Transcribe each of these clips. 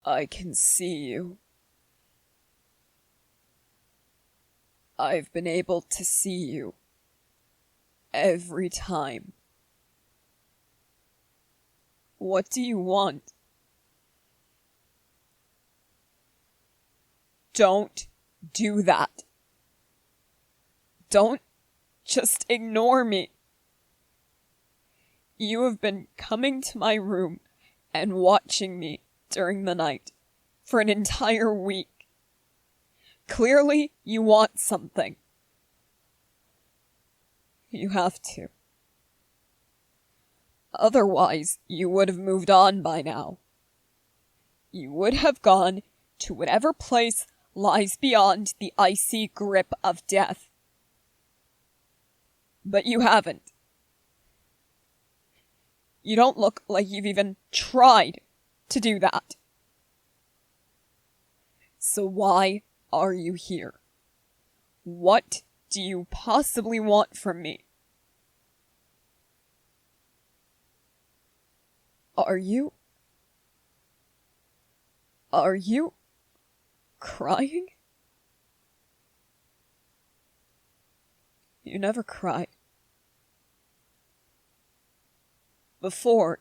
I can see you. I've been able to see you every time. What do you want? Don't do that. Don't just ignore me. You have been coming to my room and watching me during the night for an entire week. Clearly, you want something. You have to. Otherwise, you would have moved on by now. You would have gone to whatever place lies beyond the icy grip of death. But you haven't. You don't look like you've even tried to do that. So why are you here? What do you possibly want from me? Are you crying? You never cry. Before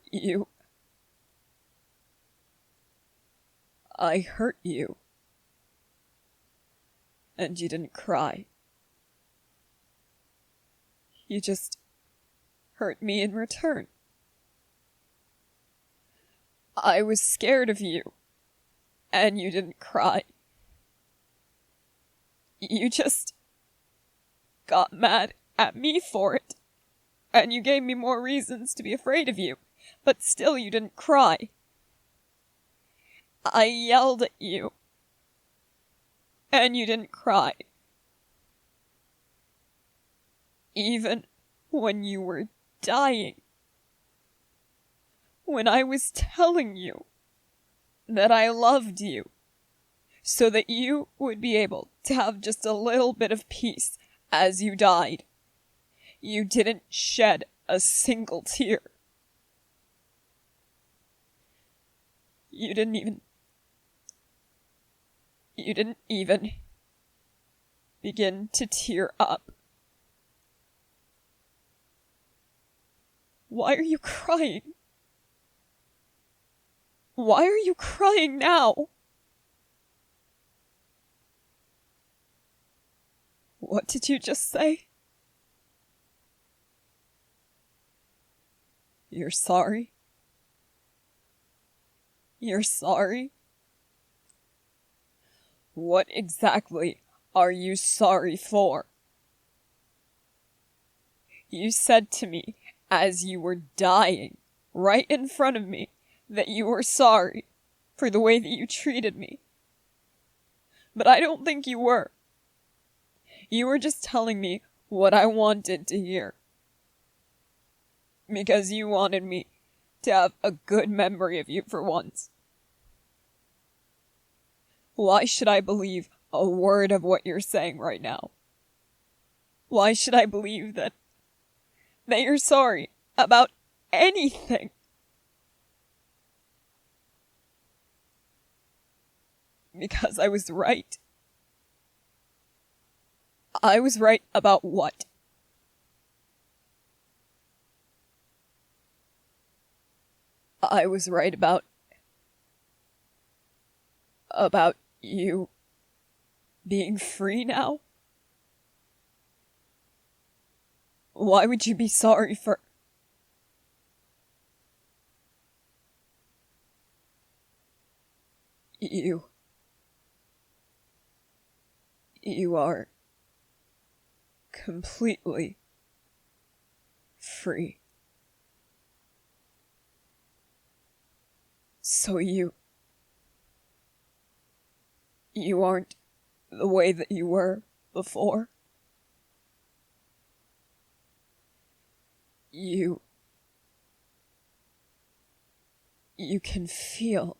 I hurt you. And you didn't cry. You just hurt me in return. I was scared of you, and you didn't cry. You just got mad at me for it, and you gave me more reasons to be afraid of you, but still you didn't cry. I yelled at you, and you didn't cry. Even when you were dying. When I was telling you that I loved you, so that you would be able to have just a little bit of peace as you died. You didn't shed a single tear. You didn't even begin to tear up. Why are you crying? Why are you crying now? What did you just say? You're sorry? You're sorry? What exactly are you sorry for? You said to me as you were dying, right in front of me, that you were sorry for the way that you treated me. But I don't think you were. You were just telling me what I wanted to hear. Because you wanted me to have a good memory of you for once. Why should I believe a word of what you're saying right now? Why should I believe that you're sorry about anything? Because I was right. I was right about what? I was right about you being free now? Why would you be sorry for... You are completely free. So you aren't the way that you were before. You can feel.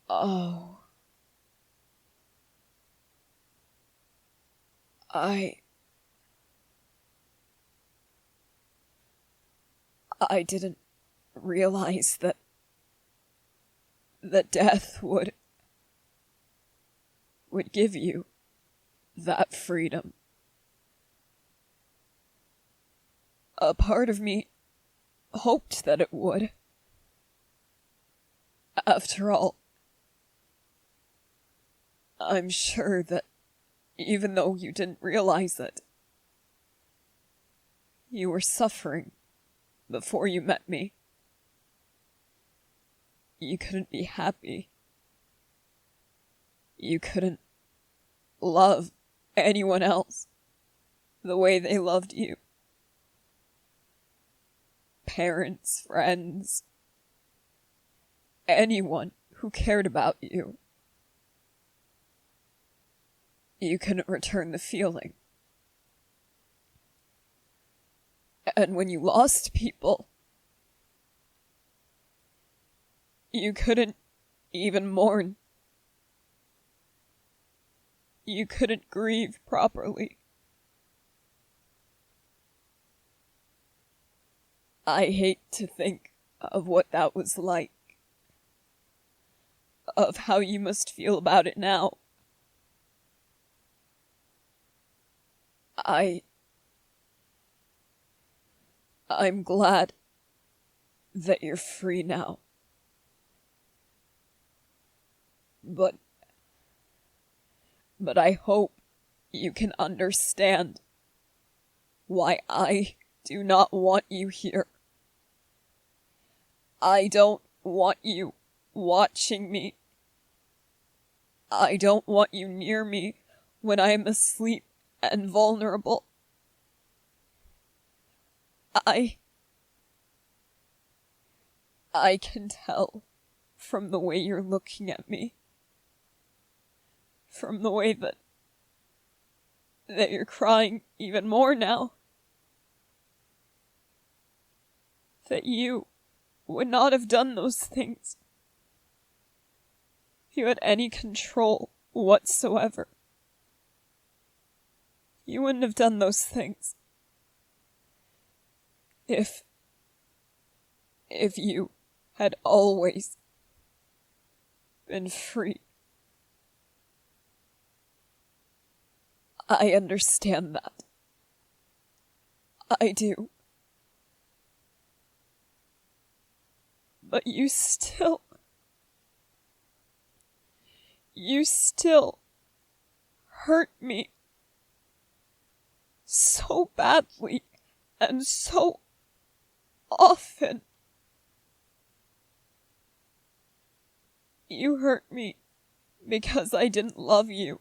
Oh. I didn't realize that death would give you that freedom. A part of me hoped that it would. After all, I'm sure that even though you didn't realize it, you were suffering before you met me. You couldn't be happy. You couldn't love anyone else the way they loved you. Parents, friends, anyone who cared about you. You couldn't return the feeling. And when you lost people, you couldn't even mourn. You couldn't grieve properly. I hate to think of what that was like. Of how you must feel about it now. I'm glad that you're free now. But I hope you can understand why I do not want you here. I don't want you watching me. I don't want you near me when I am asleep and vulnerable. I can tell from the way you're looking at me. From the way that you're crying even more now. That you would not have done those things if you had any control whatsoever. You wouldn't have done those things if you had always been free. I understand that. I do. But you still hurt me so badly and so often. You hurt me because I didn't love you.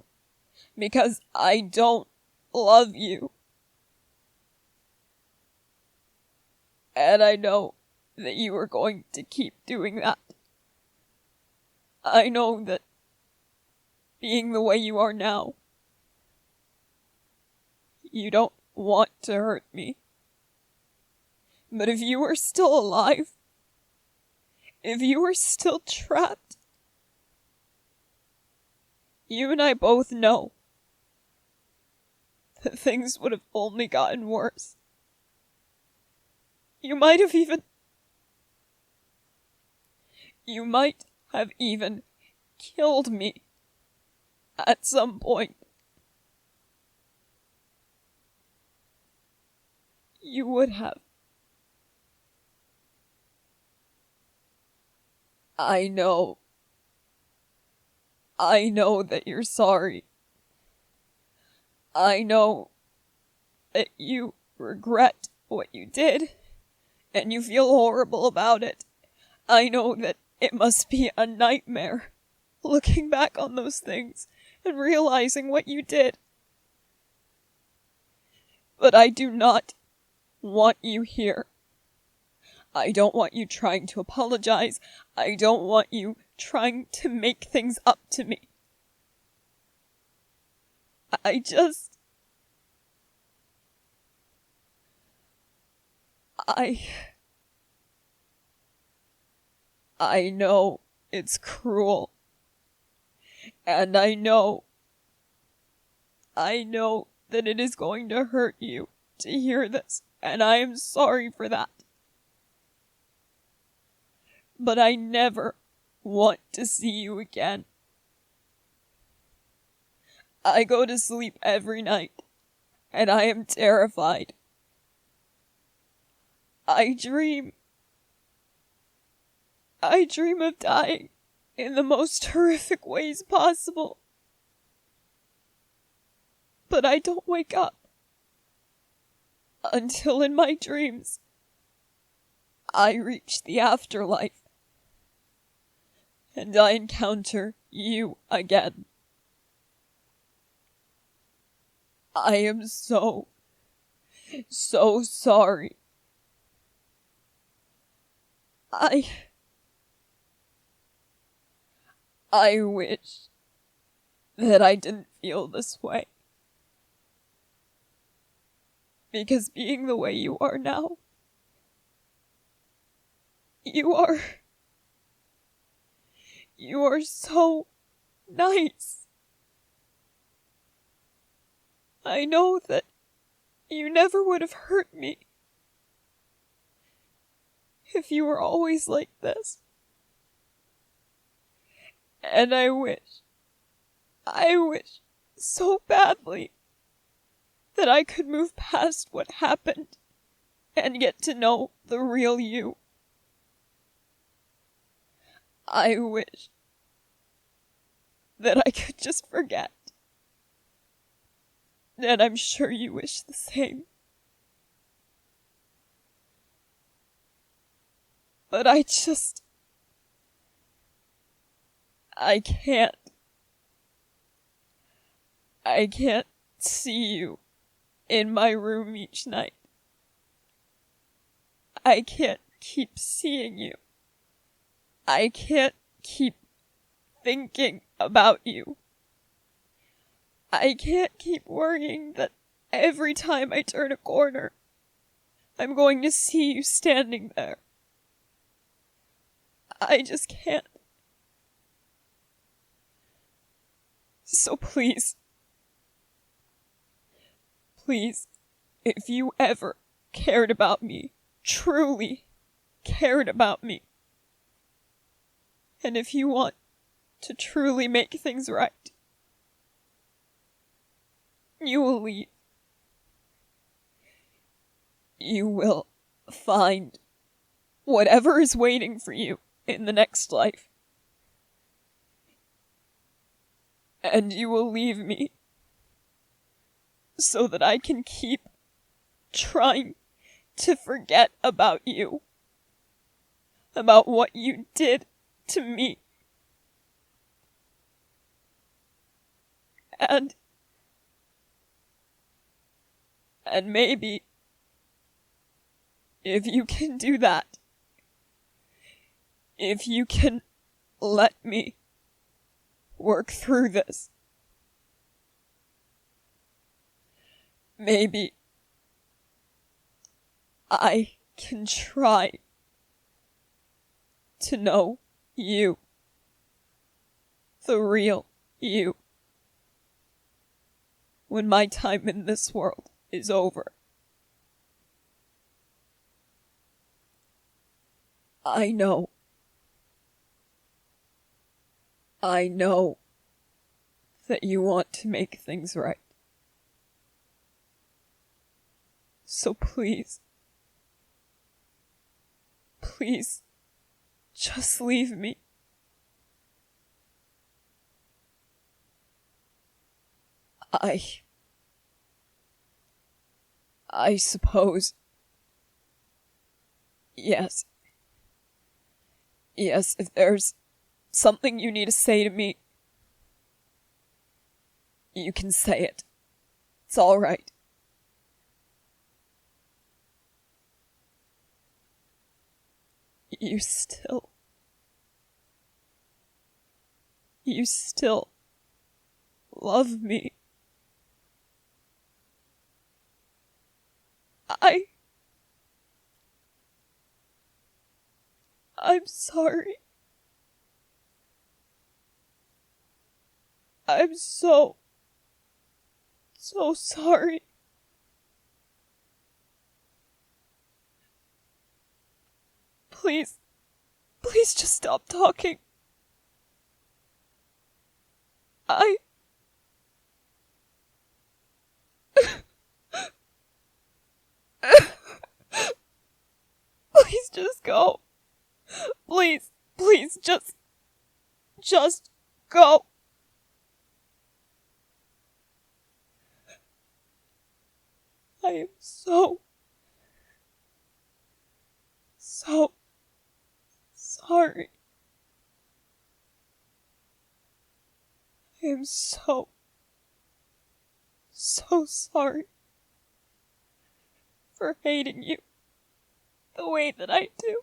Because I don't love you. And I know that you are going to keep doing that. I know that being the way you are now, you don't want to hurt me. But if you were still alive, if you were still trapped, you and I both know that things would have only gotten worse. You might have even killed me at some point. You would have. I know that you're sorry. I know that you regret what you did, and you feel horrible about it. I know that it must be a nightmare, looking back on those things and realizing what you did. But I do not want you here. I don't want you trying to apologize. I don't want you trying to make things up to me. I know it's cruel. And I know that it is going to hurt you to hear this, and I am sorry for that. but I never want to see you again. I go to sleep every night, and I am terrified. I dream of dying in the most horrific ways possible. But I don't wake up until in my dreams I reach the afterlife and I encounter you again. I am so sorry. I wish that I didn't feel this way. Because being the way you are now, you are so nice. I know that you never would have hurt me if you were always like this. And I wish so badly that I could move past what happened and get to know the real you. I wish that I could just forget. And I'm sure you wish the same. But I can't. I can't see you in my room each night. I can't keep seeing you. I can't keep thinking about you. I can't keep worrying that every time I turn a corner, I'm going to see you standing there. I just can't. So please, if you ever cared about me, truly cared about me, and if you want to truly make things right, you will leave. You will find whatever is waiting for you in the next life. And you will leave me so that I can keep trying to forget about you, about what you did to me. And maybe if you can do that, if you can let me work through this, maybe I can try to know you, the real you, when my time in this world is over. I know that you want to make things right. So please, just leave me. I suppose. Yes, if there's something you need to say to me, you can say it. It's all right. You still love me. I'm sorry. I'm so sorry. Please Please just stop talking. Please just go. Please, just go. I am so sorry. I am so sorry for hating you the way that I do.